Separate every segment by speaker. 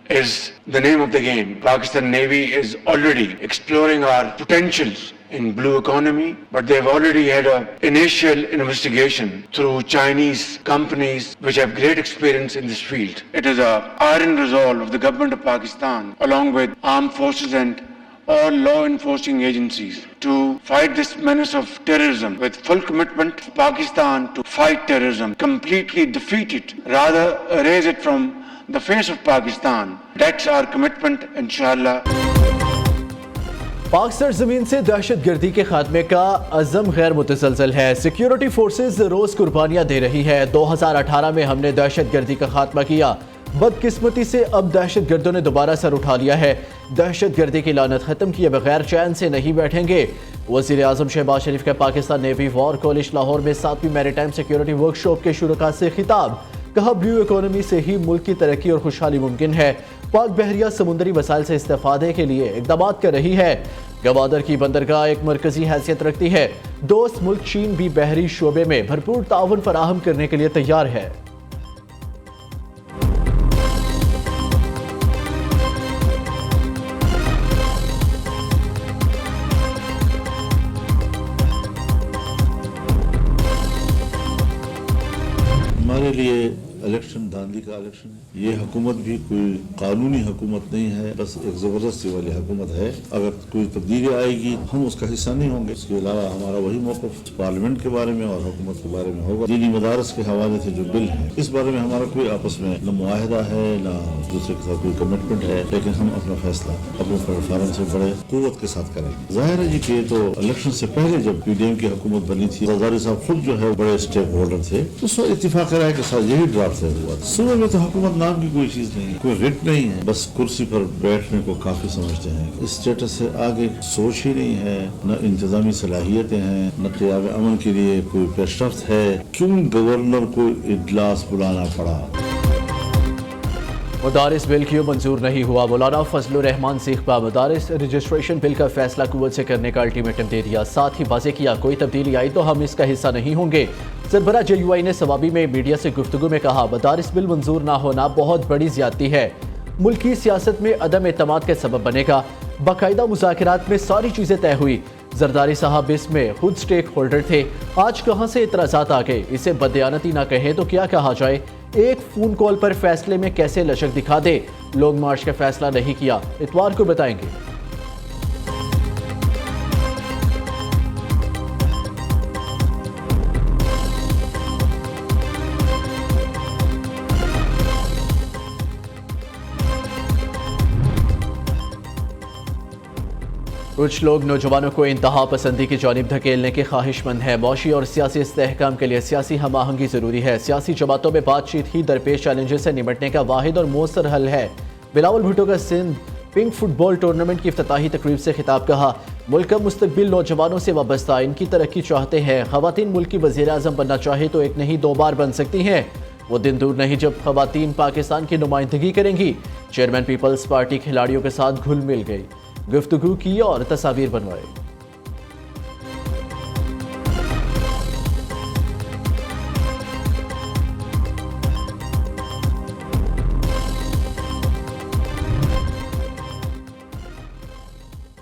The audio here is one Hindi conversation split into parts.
Speaker 1: is the name of the game. Pakistan Navy is already exploring our potentials in blue economy, but they've already had an initial investigation through Chinese companies which have great experience in this field. It is a iron resolve of the government of Pakistan along with armed forces and all law enforcing agencies to fight this menace of terrorism with full commitment of Pakistan to fight terrorism, completely defeat it, rather erase it from the face of Pakistan. That's our commitment, inshallah.
Speaker 2: पाक सरजमीन से दहशत गर्दी के खात्मे का अज़म गैर मुतसलसल है। सिक्योरिटी फोर्सेज रोज कुर्बानियां दे रही है। 2018 में हमने दहशत गर्दी का खात्मा किया, बदकिस्मती से अब दहशत गर्दों ने दोबारा सर उठा लिया है। दहशत गर्दी की लानत खत्म किए बगैर चैन से नहीं बैठेंगे। वज़ीर आज़म शहबाज शरीफ का Pakistan navy war college Lahore में 7वीं मैरीटाइम सिक्योरिटी वर्कशॉप के शुरका से खिताब। कहा, ब्लू इकोनॉमी से ही मुल्क की तरक्की और खुशहाली मुमकिन है। पाक बहरिया समुद्री वसाइल से इस्तेफादे के लिए इक़दाम कर रही है। गवादर की बंदरगाह एक मरकजी हैसियत रखती है। दोस्त मुल्क चीन भी बहरी शोबे में भरपूर ताउन फराहम करने के लिए तैयार है।
Speaker 3: हमारे लिए इलेक्शन धांधली का इलेक्शन है। ये हुकूमत भी कोई कानूनी हुकूमत नहीं है, बस एक जबरदस्ती वाली हुकूमत है। अगर कोई तब्दीली आएगी हम उसका हिस्सा नहीं होंगे। इसके अलावा हमारा वही मौक़िफ़ पार्लियामेंट के बारे में और हुकूमत के बारे में होगा। दीनी मदारस के हवाले से जो बिल है, इस बारे में हमारा कोई आपस में न मुआहिदा है न दूसरे के साथ कोई कमिटमेंट है, लेकिन हम अपना फैसला अपने प्लेटफार्म से बड़े कुव्वत के साथ करेंगे। जाहिर है जी कि तो इलेक्शन से पहले जब PDM की हुकूमत बनी थी, जरदारी साहब खुद जो है बड़े स्टेक होल्डर थे, उस वक्त इत्तेफाक राय के साथ यही ड्राफ्ट हुआ। सुबह में तो हुकूमत नाम की कोई चीज नहीं है, कोई रिट नहीं है, बस कुर्सी पर बैठने को काफी समझते हैं। इस स्टेटस से आगे सोच ही नहीं है, न इंतजामी सलाहियतें हैं, न क़याम अमन के लिए कोई पेशरफ्त है। क्यों गवर्नर को इजलास बुलाना पड़ा?
Speaker 2: मदारिस बिल क्यों मंजूर नहीं हुआ? मौलाना फजलुर रहमान सीखपा मदारिस रजिस्ट्रेशन बिल का फैसला कुव्वत से करने का अल्टीमेटम दे दिया। साथ ही वाज़ेह किया, कोई तब्दीली आई तो हम इसका हिस्सा नहीं होंगे। सरबरा JUI ने सवाबी में मीडिया से गुफ्तगू में कहा, मदारिस बिल मंजूर ना होना बहुत बड़ी ज्यादती है, मुल्क की सियासत में अदम एतमाद का सबब बनेगा। बाकायदा मुज़ाकरात में सारी चीजें तय हुई। जरदारी साहब इसमें खुद स्टेक होल्डर थे, आज कहां से इतराज़ात आ गए? इसे बदयानती ना कहें तो क्या कहा जाए? एक फोन कॉल पर फैसले में कैसे लचक दिखा दे। लॉन्ग मार्च का फैसला नहीं किया, इतवार को बताएंगे। कुछ लोग नौजवानों को इंतहा पसंदी की जानिब धकेलने के ख्वाहिशमंद हैं। मौशी और सियासी इस्तेहकाम के लिए सियासी हम आहंगी जरूरी है। सियासी जमातों में बातचीत ही दरपेश चैलेंजेस से निपटने का वाहिद और मौसर हल है। बिलावल भुट्टो का सिंध पिंक फुटबॉल टूर्नामेंट की इफ्तिताही तकरीब से खिताब। कहा, मुल्क का मुस्तकबिल नौजवानों से वाबस्ता, इनकी तरक्की चाहते हैं। खवातीन मुल्क की वज़ीर आज़म बनना चाहे तो एक नहीं 2 बार बन सकती हैं। वो दिन दूर नहीं जब खवातीन पाकिस्तान की नुमाइंदगी करेंगी। चेयरमैन पीपल्स पार्टी खिलाड़ियों के साथ घुल मिल गई, गुफ्तगू की और तस्वीर बनवाई।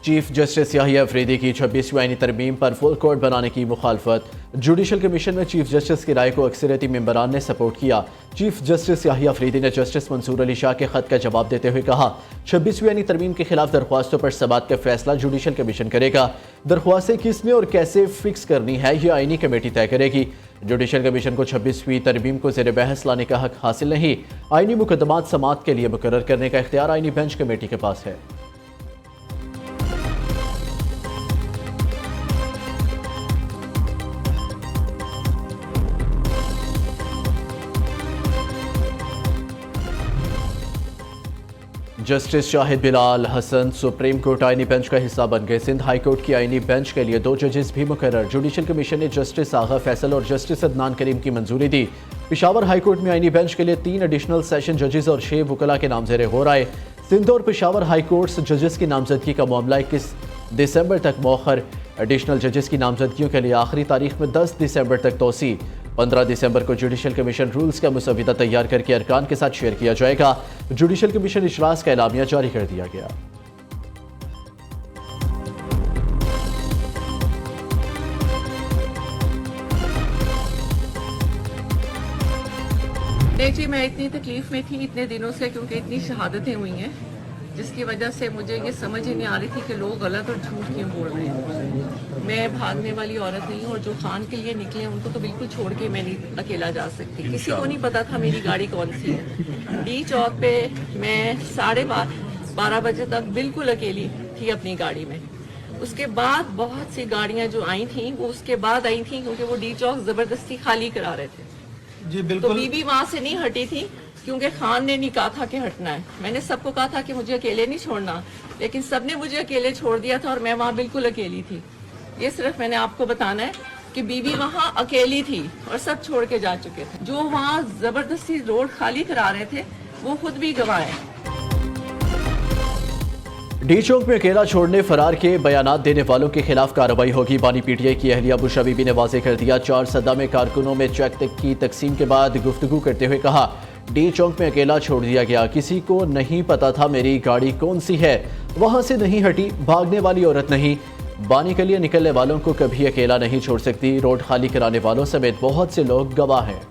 Speaker 2: चीफ जस्टिस याहिया अफरीदी की 26वीं आईनी तरमीम पर फुल कोर्ट बनाने की मुखालफत। जुडिशल कमीशन में चीफ जस्टिस की राय को अक्सरियती मेंबरान ने सपोर्ट किया। चीफ जस्टिस याहिया अफरीदी ने जस्टिस मंसूर अली शाह के खत का जवाब देते हुए कहा, 26वीं आईनी तरमीम के खिलाफ दरख्वास्तों पर समाअत का फैसला जुडिशल कमीशन करेगा। दरख्वास्तें किसने और कैसे फिक्स करनी है ये आईनी कमेटी तय करेगी। जुडिशल कमीशन को 26वीं तरमीम को ज़ेर बहस लाने का हक हासिल नहीं। आईनी मुकदमात समाअत के लिए मुकर्रर करने का इख्तियार आईनी बेंच कमेटी के पास है। Justice Shahid Bilal Hasan Supreme Court आईनी बेंच का हिस्सा बन गए। सिंध हाई कोर्ट की आईनी बेंच के लिए 2 जजेस भी मुकर्रर। जुडिशल कमीशन ने जस्टिस आगा फैसल और जस्टिस अदनान करीम की मंजूरी दी। पेशावर हाई कोर्ट में आईनी बेंच के लिए 3 एडिशनल सेशन जजेस और 6 वकला के नामज़द हो रहे। सिंध और पेशावर हाई कोर्ट्स जजेस की नामजदगी का मामला 21 दिसंबर तक मौखर। एडिशनल जजेस की नामजदगियों के लिए आखिरी तारीख में 10 दिसंबर तक तोसी। 15 दिसंबर को जुडिशल कमीशन रूल्स का मुसविदा तैयार करके अरकान के साथ शेयर किया जाएगा। जुडिशल कमीशन इजलास का एलामिया जारी कर दिया गया।
Speaker 4: नहीं जी, मैं इतनी तकलीफ में थी इतने दिनों से, क्योंकि इतनी शहादतें हुई हैं जिसकी वजह से मुझे ये समझ ही नहीं आ रही थी कि लोग गलत और झूठ क्यों बोल रहे हैं। मैं भागने वाली औरत नहीं हूँ और जो खान के लिए निकले हैं उनको तो बिल्कुल छोड़ के मैं नहीं अकेला जा सकती। किसी को नहीं पता था मेरी गाड़ी कौन सी है। डी चौक पे मैं 12:30 बजे तक बिल्कुल अकेली थी अपनी गाड़ी में। उसके बाद बहुत सी गाड़ियाँ जो आई थी वो उसके बाद आई थी, क्योंकि वो डी चौक ज़बरदस्ती खाली करा रहे थे।
Speaker 5: जी
Speaker 4: तो
Speaker 5: बिल्कुल।
Speaker 4: बीबी वहां से नहीं हटी थी क्योंकि खान ने नहीं कहा था कि हटना है। मैंने सबको कहा था कि मुझे अकेले नहीं छोड़ना, लेकिन सबने मुझे अकेले छोड़ दिया था और मैं वहां बिल्कुल अकेली थी। ये सिर्फ मैंने आपको बताना है कि बीबी वहां अकेली थी और सब छोड़ के जा चुके थे। जो वहां जबरदस्ती रोड खाली करा रहे थे वो खुद भी गवाह हैं।
Speaker 2: डी चौक में अकेला छोड़ने फरार के बयानात देने वालों के खिलाफ कार्रवाई होगी। बानी पीटीआई की अहलिया बुशरा बीबी ने वाजे कर दिया। 4 सदा में कारकुनों में चेक की तकसीम के बाद गुफ्तगू करते हुए कहा, डी चौक में अकेला छोड़ दिया गया, किसी को नहीं पता था मेरी गाड़ी कौन सी है, वहां से नहीं हटी, भागने वाली औरत नहीं। बानी के लिए निकलने वालों को कभी अकेला नहीं छोड़ सकती। रोड खाली कराने वालों समेत बहुत से लोग गवाह हैं।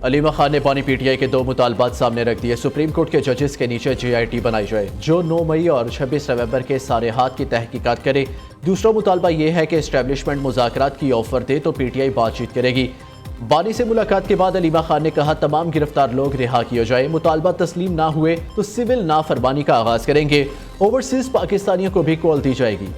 Speaker 2: अलीमा खान ने बानी पीटीआई के 2 मुतालबात सामने रख दिए। सुप्रीम कोर्ट के जजेस के नीचे JIT बनाई जाए जो 9 मई और 26 नवंबर के सारे हाथ की तहकीकात करे। दूसरा मुतालबा यह है कि एस्टेब्लिशमेंट मुज़ाकरात की ऑफर दे तो पीटीआई बातचीत करेगी। बानी से मुलाकात के बाद अलीमा खान ने कहा, तमाम गिरफ्तार लोग रिहा किए जाए, मुतालबा तस्लीम ना हुए तो सिविल नाफरमानी का आगाज करेंगे। ओवरसीज पाकिस्तानियों को भी कॉल दी जाएगी।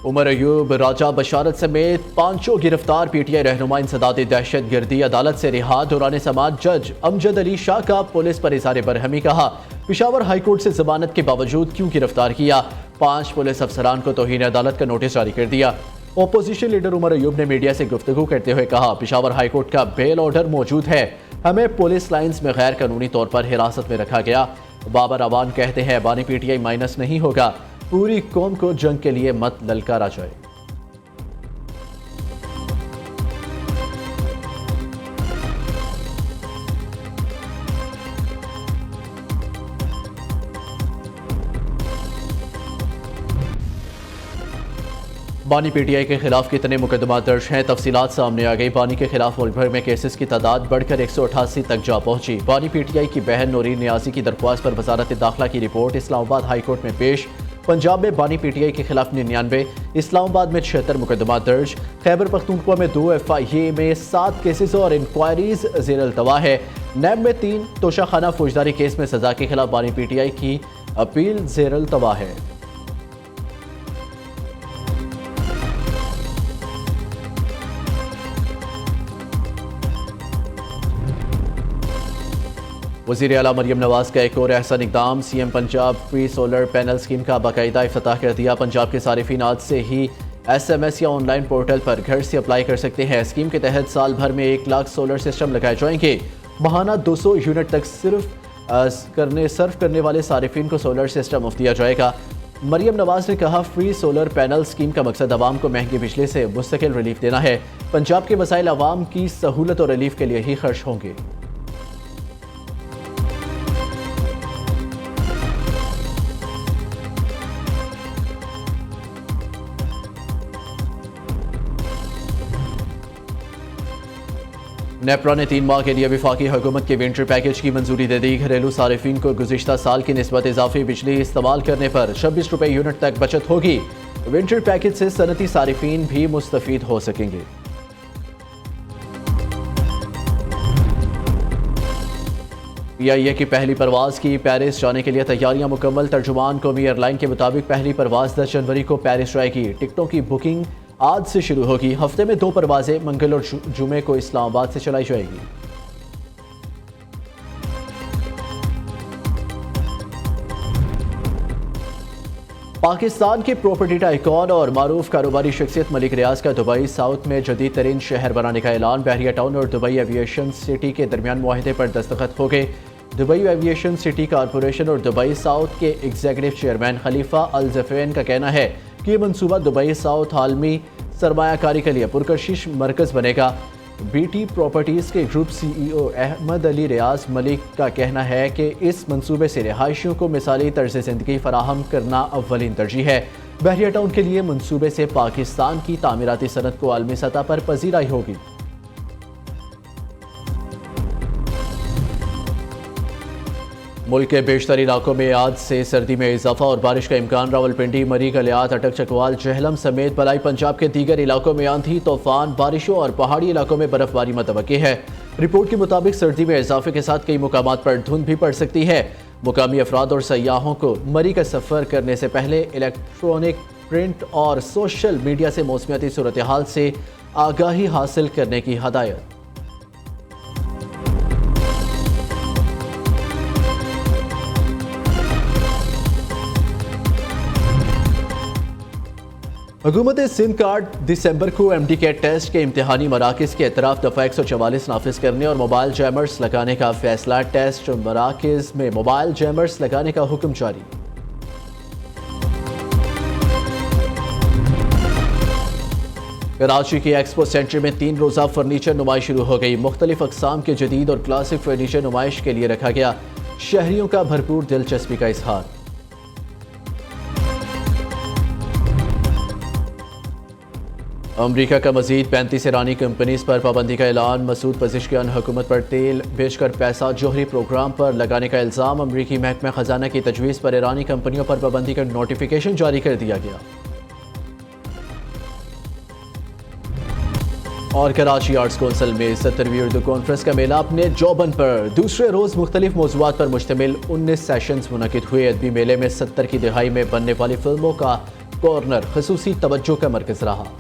Speaker 2: उमर अयूब, राजा बशारत समेत 5 गिरफ्तार। पीटीआई रहनुमा इंसदाद दहशत गर्दी अदालत से रिहा। दौरान समात जज अमजद अली शाह का पुलिस पर इज़हार बरहमी कहा, पेशावर हाईकोर्ट से जमानत के बावजूद क्यों गिरफ्तार किया। 5 पुलिस अफसरान को तौहीन अदालत का नोटिस जारी कर दिया। अपोजिशन लीडर उमर अयूब ने मीडिया से गुफ्तगू करते हुए कहा, पेशावर हाईकोर्ट का बेल ऑर्डर मौजूद है, हमें पुलिस लाइन्स में गैर कानूनी तौर पर हिरासत में रखा गया। बाबर अवान कहते हैं, बानी पीटीआई माइनस नहीं होगा, पूरी कौम को जंग के लिए मत ललकारा जाए। बानी पीटीआई के खिलाफ कितने मुकदमा दर्ज हैं, तफसीलात सामने आ गई। बानी के खिलाफ मुल्क भर में केसेस की तादाद बढ़कर 188 तक जा पहुंची। बानी पीटीआई की बहन नूरीन नियाजी की दरख्वास्त पर वजारत दाखिला की रिपोर्ट इस्लामाबाद हाई कोर्ट में पेश। पंजाब में बानी पीटीआई के खिलाफ 99, इस्लामाबाद में 76 मुकदमा दर्ज। खैबर पख्तूनख्वा में 2 FIA में 7 केसेस और इंक्वायरीज ज़ेर अल्तवा है। नैब में 3 तोशाखाना फौजदारी केस में सजा के खिलाफ बानी पीटीआई की अपील ज़ेर अल्तवा है। वज़ीर आला मरियम नवाज का एक और अहसन इक़दाम। CM Punjab free solar panel scheme का बाकायदा इफ्तिताह कर दिया। पंजाब के सारिफीन आज से ही SMS या ऑनलाइन पोर्टल पर घर से अप्लाई कर सकते हैं। स्कीम के तहत साल भर में 1 लाख सोलर सिस्टम लगाए जाएंगे। माहाना 200 यूनिट तक सर्फ करने वाले सारिफीन को सोलर सिस्टम मुफ्त दिया जाएगा। मरियम नवाज ने कहा, फ्री सोलर पैनल स्कीम का मकसद आवाम को महंगी बिजली से मुस्तकिल रिलीफ देना है। पंजाब के मसाइल आवाम की सहूलत और रिलीफ के लिए ही खर्च होंगे। नेपरा ने 3 माह के लिए वफाकी हुकूमत के विंटर पैकेज की मंजूरी दे दी। घरेलू सारिफीन को गुज़िश्ता साल की निस्बत इजाफी बिजली इस्तेमाल करने पर 26 रुपये यूनिट तक बचत होगी। विंटर पैकेज से सनती सारिफीन भी मुस्तफीद हो सकेंगे। PIA की पहली परवाज की पेरिस जाने के लिए तैयारियां मुकम्मल। तर्जुमान कौमी एयरलाइन के मुताबिक पहली परवाज 10 जनवरी को पेरिस जाएगी। टिकटों की बुकिंग आज से शुरू होगी। हफ्ते में 2 परवाजें मंगल और जुमे को इस्लामाबाद से चलाई जाएगी। पाकिस्तान के प्रॉपर्टी टाइकॉन और मारूफ कारोबारी शख्सियत मलिक रियाज का दुबई साउथ में जदीद तरीन शहर बनाने का ऐलान। बहरिया टाउन और दुबई एविएशन सिटी के दरमियान मुआहदे पर दस्तखत हो गए। दुबई एविएशन सिटी कॉरपोरेशन और दुबई साउथ के एग्जीक्यूटिव चेयरमैन खलीफा अल ज़फ़ैन का कहना है कि ये मनसूबा दुबई साउथ आलमी सरमायाकारी के लिए पुरकशिश मरकज़ बनेगा। बीटी प्रॉपर्टीज़ के ग्रुप CEO अहमद अली रियाज मलिक का कहना है कि इस मंसूबे से रिहायशियों को मिसाली तर्ज ज़िंदगी फराहम करना अव्वलीन तरजीह है। बहरिया टाउन के लिए मंसूबे से पाकिस्तान की तामीराती सनत को आलमी सतह पर पजीराई होगी। मुल्क के बेशतर इलाकों में आज से सर्दी में इजाफा और बारिश का इम्कान। रावलपिंडी, मरी, गलियात, अटक, चकवाल, जहलम समेत बलाई पंजाब के दीगर इलाकों में आंधी, तूफान, बारिशों और पहाड़ी इलाकों में बर्फबारी मुतवक्की है। रिपोर्ट के मुताबिक सर्दी में इजाफे के साथ कई मुकामात पर धुंध भी पड़ सकती है। मुकामी अफराद और सयाहों को मरी का सफ़र करने से पहले इलेक्ट्रॉनिक, प्रिंट और सोशल मीडिया से मौसमियाती सूरत हाल से आगाही हासिल करने की हदायत। हुकूमत सिंध का 8 दिसंबर को MD के टेस्ट के इम्तिहानी मराकज़ के अतराफ दफ़ा 144 नाफिज करने और मोबाइल जैमर्स लगाने का फैसला। टेस्ट मराकज़ में मोबाइल जैमर्स लगाने का हुक्म जारी। कराची के एक्सपो सेंटर में 3 रोज़ा फर्नीचर नुमाइश शुरू हो गई। मुख्तलिफ अक़साम के जदीद और क्लासिक फर्नीचर नुमाइश के लिए रखा गया। शहरियों का भरपूर दिलचस्पी का इजहार। अमरीका का मजीद 35 ईरानी कंपनीज पर पाबंदी का ऐलान। मसूद पज़िशकियान हुकूमत पर तेल बेचकर पैसा जोहरी प्रोग्राम पर लगाने का इल्ज़ाम। अमरीकी महकमा खजाना की तजवीज़ पर ईरानी कंपनियों पर पाबंदी का नोटिफिकेशन जारी कर दिया गया। और कराची आर्ट्स कौंसिल में 70वीं उर्दू कॉन्फ्रेंस का मेला अपने जौबन पर। दूसरे रोज़ मुख्तलिफ मौज़ूआत पर मुश्तमिल 19 सेशंस मुनक़िद हुए। अदबी मेले में 70 की दिहाई में बनने वाली फिल्मों का कॉर्नर ख़ुसूसी तवज्जो का मरकज़ रहा।